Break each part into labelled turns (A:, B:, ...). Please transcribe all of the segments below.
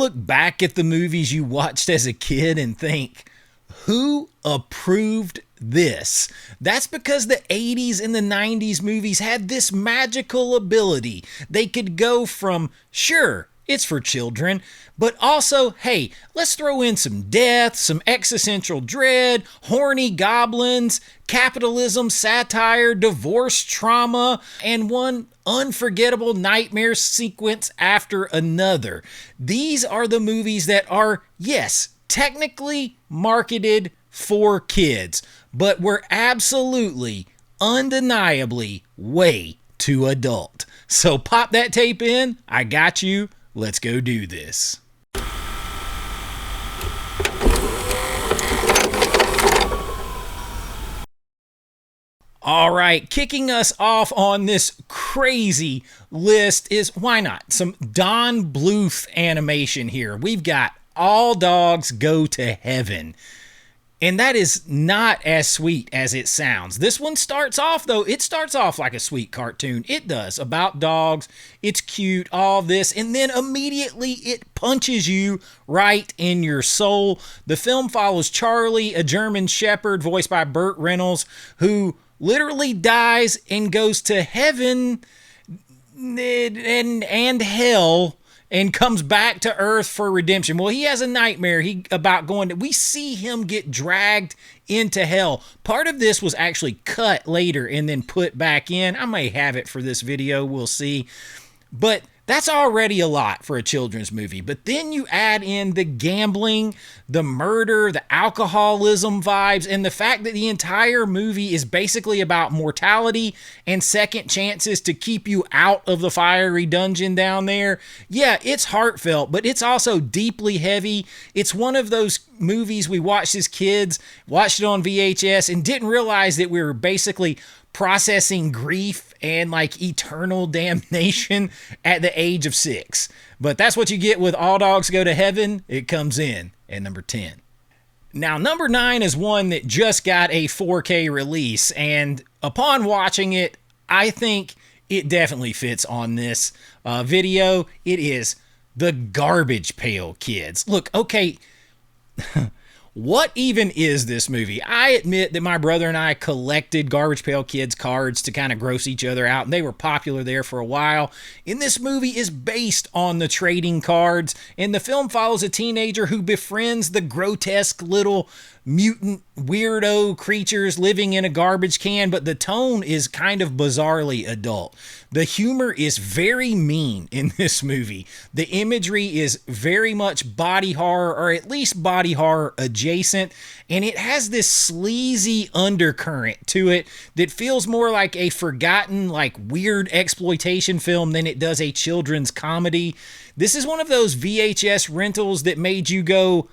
A: look back at the movies you watched as a kid and think, who approved this? That's because the 80s and the 90s movies had this magical ability. They could go from, sure, it's for children, but also, hey, let's throw in some death, some existential dread, horny goblins, capitalism, satire, divorce, trauma, and one unforgettable nightmare sequence after another. These are the movies that are, yes, technically marketed for kids, but were absolutely, undeniably way too adult. So pop that tape in. I got you. Let's go do this. All right, kicking us off on this crazy list is, why not, some Don Bluth animation here. We've got All Dogs Go to Heaven. And that is not as sweet as it sounds. This one starts off, though, it starts off like a sweet cartoon. It does, about dogs. It's cute, all this. And then immediately it punches you right in your soul. The film follows Charlie, a German shepherd voiced by Burt Reynolds, who literally dies and goes to heaven and hell, and comes back to Earth for redemption. Well, he has a nightmare about going to... We see him get dragged into hell. Part of this was actually cut later and then put back in. I may have it for this video. We'll see. But that's already a lot for a children's movie. But then you add in the gambling, the murder, the alcoholism vibes, and the fact that the entire movie is basically about mortality and second chances to keep you out of the fiery dungeon down there. Yeah, it's heartfelt, but it's also deeply heavy. It's one of those movies we watched as kids, watched it on VHS, and didn't realize that we were basically processing grief and like eternal damnation at the age of 6. But that's what you get with All Dogs Go to Heaven. It comes in at number 10. Now, number 9 is one that just got a 4K release, and upon watching it, I think it definitely fits on this video. It is The Garbage Pail Kids. Look, okay, what even is this movie? I admit that my brother and I collected Garbage Pail Kids cards to kind of gross each other out, and they were popular there for a while. And this movie is based on the trading cards, and the film follows a teenager who befriends the grotesque little mutant weirdo creatures living in a garbage can, but the tone is kind of bizarrely adult. The humor is very mean in this movie. The imagery is very much body horror, or at least body horror adjacent, and it has this sleazy undercurrent to it that feels more like a forgotten, like weird exploitation film than it does a children's comedy. This is one of those VHS rentals that made you go,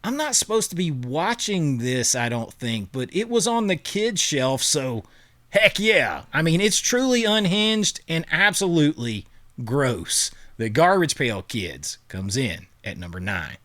A: I'm not supposed to be watching this, I don't think, but it was on the kids' shelf, so heck yeah. I mean, it's truly unhinged and absolutely gross. The Garbage Pail Kids comes in at number 9.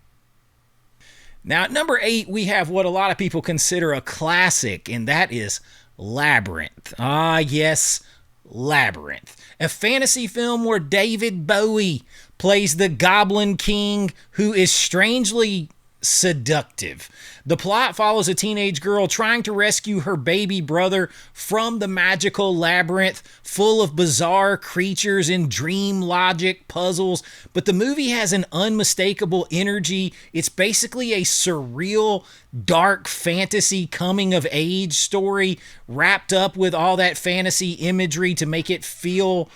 A: Now, at number 8, we have what a lot of people consider a classic, and that is Labyrinth. Ah, yes, Labyrinth. A fantasy film where David Bowie plays the Goblin King, who is strangely seductive. The plot follows a teenage girl trying to rescue her baby brother from the magical labyrinth full of bizarre creatures and dream logic puzzles, but the movie has an unmistakable energy. It's basically a surreal, dark fantasy coming of age story wrapped up with all that fantasy imagery to make it feel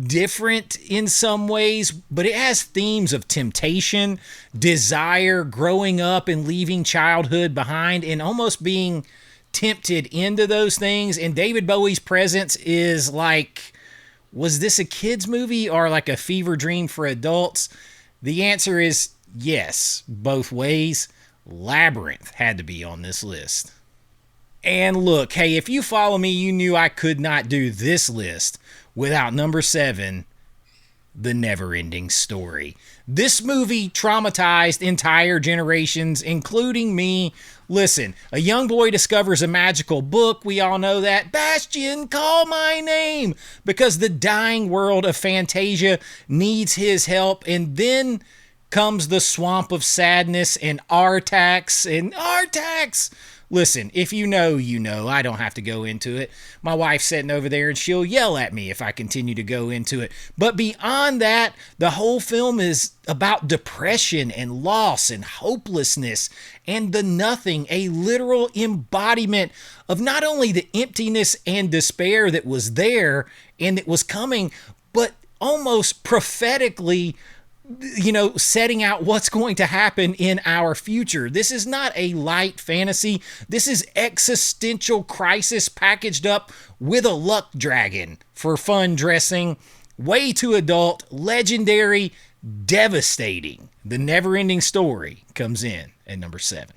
A: different in some ways, but it has themes of temptation, desire, growing up and leaving childhood behind, and almost being tempted into those things. And David Bowie's presence is like, was this a kid's movie or like a fever dream for adults? The answer is yes, both ways. Labyrinth had to be on this list. And look, hey, if you follow me, you knew I could not do this list without number 7, The NeverEnding Story. This movie traumatized entire generations, including me. Listen, a young boy discovers a magical book. We all know that. Bastian, call my name! Because the dying world of Fantasia needs his help. And then comes the swamp of sadness and Artax. Listen, if you know, you know. I don't have to go into it. My wife's sitting over there and she'll yell at me if I continue to go into it. But beyond that, the whole film is about depression and loss and hopelessness and the nothing, a literal embodiment of not only the emptiness and despair that was there and that was coming, but almost prophetically, setting out what's going to happen in our future. This is not a light fantasy. This is existential crisis packaged up with a luck dragon for fun dressing. Way too adult, legendary, devastating. The NeverEnding Story comes in at number 7.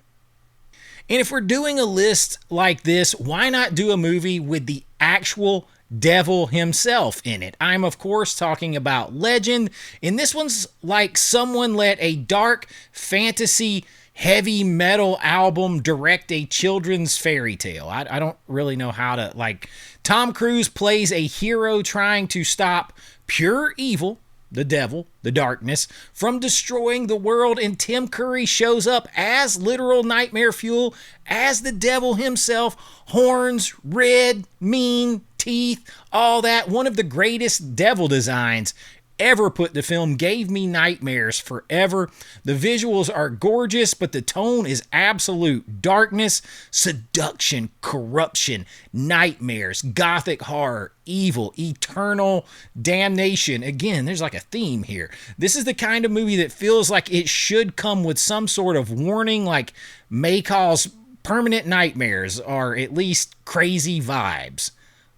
A: And if we're doing a list like this, why not do a movie with the actual devil himself in it? I'm of course talking about Legend, and this one's like someone let a dark fantasy heavy metal album direct a children's fairy tale. I don't really know how to, Tom Cruise plays a hero trying to stop pure evil, the devil, the darkness, from destroying the world, and Tim Curry shows up as literal nightmare fuel, as the devil himself, horns, red, mean, teeth, all that. One of the greatest devil designs ever put to film, gave me nightmares forever. The visuals are gorgeous, but the tone is absolute darkness, seduction, corruption, nightmares, gothic horror, evil, eternal damnation. Again, there's like a theme here. This is the kind of movie that feels like it should come with some sort of warning, like may cause permanent nightmares or at least crazy vibes.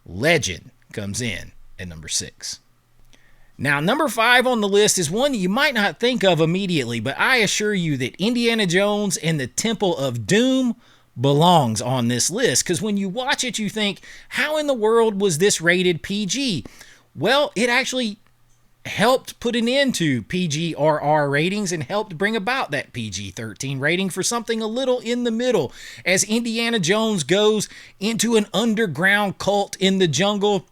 A: Legend comes in at number 6. Now, number 5 on the list is one that you might not think of immediately, but I assure you that Indiana Jones and the Temple of Doom belongs on this list, because when you watch it, you think, how in the world was this rated PG? Well, it actually helped put an end to PG-RR ratings and helped bring about that PG-13 rating for something a little in the middle, as Indiana Jones goes into an underground cult in the jungle.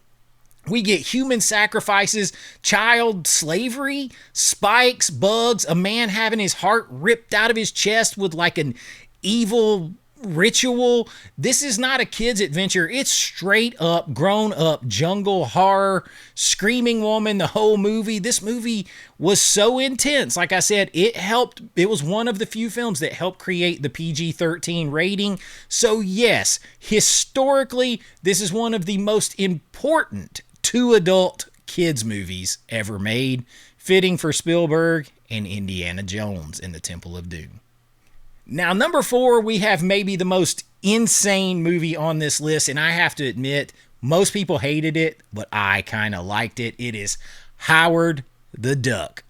A: We get human sacrifices, child slavery, spikes, bugs, a man having his heart ripped out of his chest with like an evil ritual. This is not a kid's adventure. It's straight up grown up jungle horror, screaming woman, the whole movie. This movie was so intense. Like I said, it was one of the few films that helped create the PG-13 rating. So yes, historically, this is one of the most important 2 adult kids movies ever made, fitting for Spielberg and Indiana Jones in the Temple of Doom. Now, number 4, we have maybe the most insane movie on this list, and I have to admit, most people hated it, but I kind of liked it. It is Howard the Duck.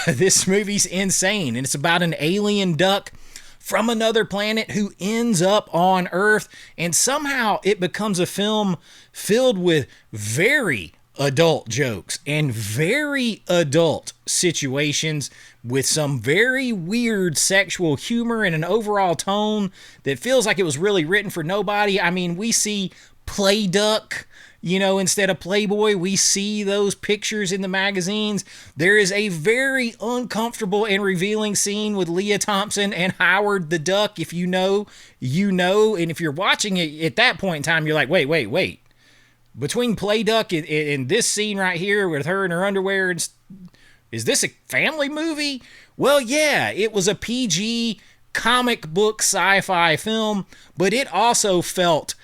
A: This movie's insane, and it's about an alien duck from another planet who ends up on Earth, and somehow it becomes a film filled with very adult jokes and very adult situations with some very weird sexual humor and an overall tone that feels like it was really written for nobody. I mean, we see Play Duck, instead of Playboy. We see those pictures in the magazines. There is a very uncomfortable and revealing scene with Leah Thompson and Howard the Duck. If you know, you know. And if you're watching it at that point in time, you're like, wait. Between Play Duck and this scene right here with her in her underwear, is this a family movie? Well, yeah, it was a PG comic book sci-fi film, but it also felt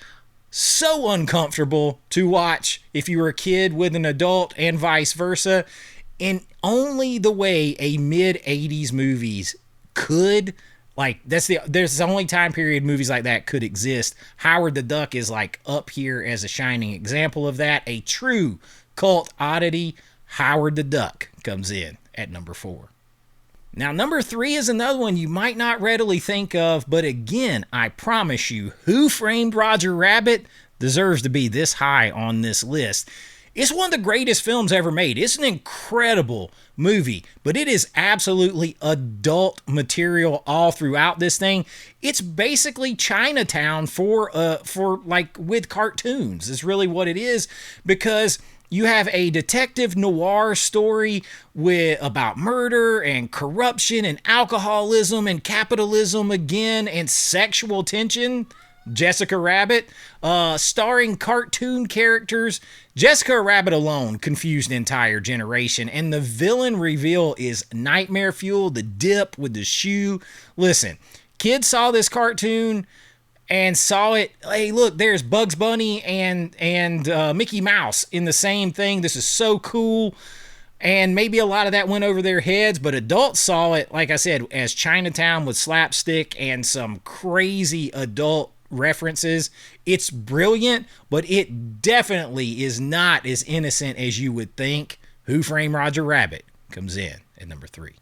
A: so uncomfortable to watch if you were a kid with an adult and vice versa. And only the way a mid-80s movies could, there's the only time period movies like that could exist. Howard the Duck is up here as a shining example of that. A true cult oddity. Howard the Duck comes in at number 4. Now, number 3 is another one you might not readily think of, but again, I promise you, Who Framed Roger Rabbit deserves to be this high on this list. It's one of the greatest films ever made. It's an incredible movie, but it is absolutely adult material all throughout this thing. It's basically Chinatown with cartoons is really what it is, because You have a detective noir story about murder and corruption and alcoholism and capitalism again and sexual tension. Jessica Rabbit, starring cartoon characters. Jessica Rabbit alone confused an entire generation, and the villain reveal is nightmare fuel. The dip with the shoe. Listen, kids saw this cartoon and saw it. Hey, look, there's Bugs Bunny and Mickey Mouse in the same thing. This is so cool. And maybe a lot of that went over their heads, but adults saw it, like I said, as Chinatown with slapstick and some crazy adult references. It's brilliant, but it definitely is not as innocent as you would think. Who Framed Roger Rabbit comes in at number 3.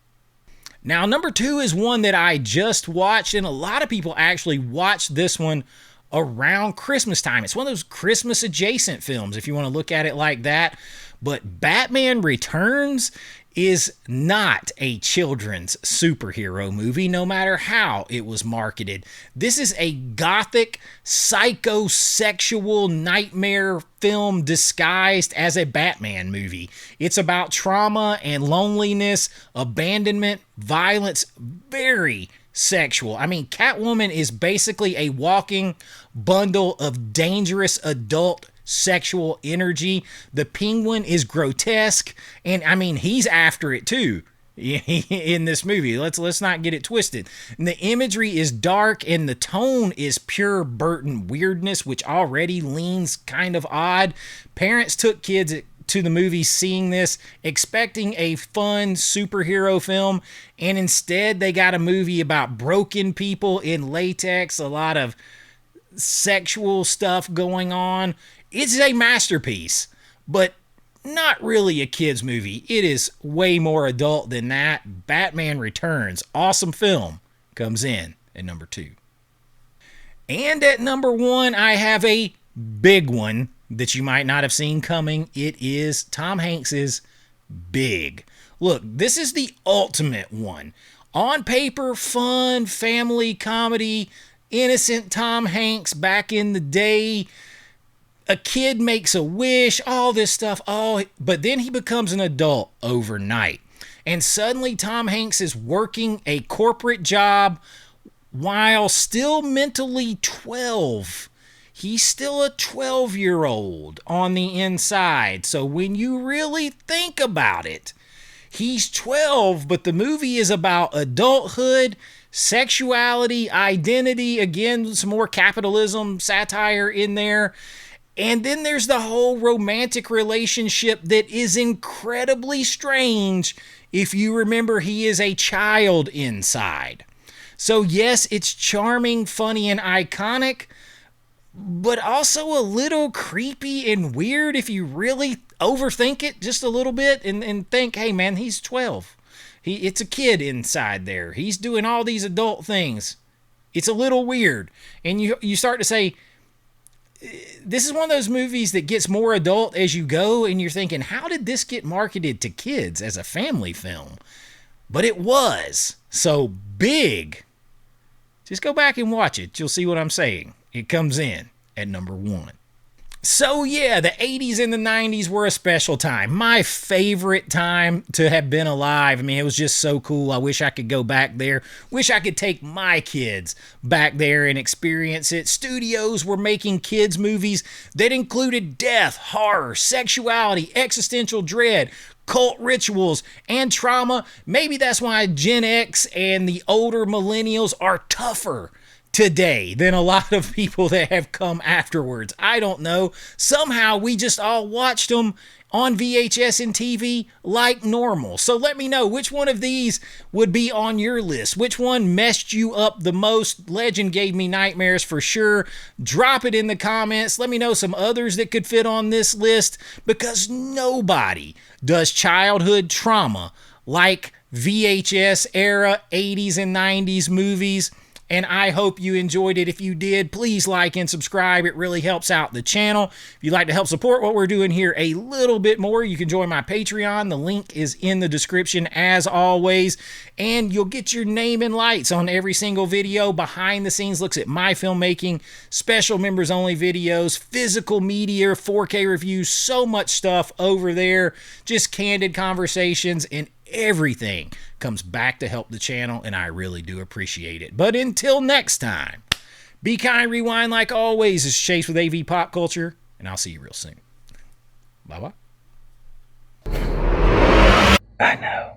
A: Now, number 2 is one that I just watched, and a lot of people actually watched this one around Christmas time. It's one of those Christmas adjacent films, if you want to look at it like that. But Batman Returns is not a children's superhero movie, no matter how it was marketed. This is a gothic, psychosexual nightmare film disguised as a Batman movie. It's about trauma and loneliness, abandonment, violence, very sexual. I mean, Catwoman is basically a walking bundle of dangerous adult sexual energy. The Penguin is grotesque, and I mean, he's after it too in this movie. Let's not get it twisted. And the imagery is dark, and the tone is pure Burton weirdness, which already leans kind of odd. Parents took kids to the movie seeing this, expecting a fun superhero film, and instead they got a movie about broken people in latex, a lot of sexual stuff going on. It's a masterpiece, but not really a kid's movie. It is way more adult than that. Batman Returns, awesome film, comes in at number 2. And at number 1, I have a big one that you might not have seen coming. It is Tom Hanks's Big. Look, this is the ultimate one. On paper, fun, family comedy, innocent Tom Hanks back in the day. A kid makes a wish, all this stuff, but then he becomes an adult overnight. And suddenly Tom Hanks is working a corporate job while still mentally 12. He's still a 12-year-old on the inside. So when you really think about it, he's 12, but the movie is about adulthood, sexuality, identity, again, some more capitalism satire in there. And then there's the whole romantic relationship that is incredibly strange if you remember he is a child inside. So yes, it's charming, funny, and iconic, but also a little creepy and weird if you really overthink it just a little bit and think, hey man, he's 12. It's a kid inside there. He's doing all these adult things. It's a little weird. And you start to say, this is one of those movies that gets more adult as you go, and you're thinking, how did this get marketed to kids as a family film? But it was. So Big. Just go back and watch it. You'll see what I'm saying. It comes in at number 1. So yeah, the 80s and the 90s were a special time. My favorite time to have been alive. I mean, it was just so cool. I wish I could go back there. Wish I could take my kids back there and experience it. Studios were making kids movies that included death, horror, sexuality, existential dread, cult rituals, and trauma. Maybe that's why Gen X and the older millennials are tougher today than a lot of people that have come afterwards. I don't know. Somehow we just all watched them on VHS and TV like normal. So let me know which one of these would be on your list. Which one messed you up the most? Legend gave me nightmares for sure. Drop it in the comments. Let me know some others that could fit on this list, because nobody does childhood trauma like VHS era 80s and 90s movies. and I hope you enjoyed it. If you did, please like and subscribe. It really helps out the channel. If you'd like to help support what we're doing here a little bit more, you can join my Patreon. The link is in the description as always, and you'll get your name in lights on every single video. Behind the scenes looks at my filmmaking, special members only videos, physical media, 4K reviews, so much stuff over there. Just candid conversations, and everything comes back to help the channel, and I really do appreciate it. But until next time, be kind, rewind like always. It's Chase with AV Pop Culture, and I'll see you real soon. Bye-bye. I know.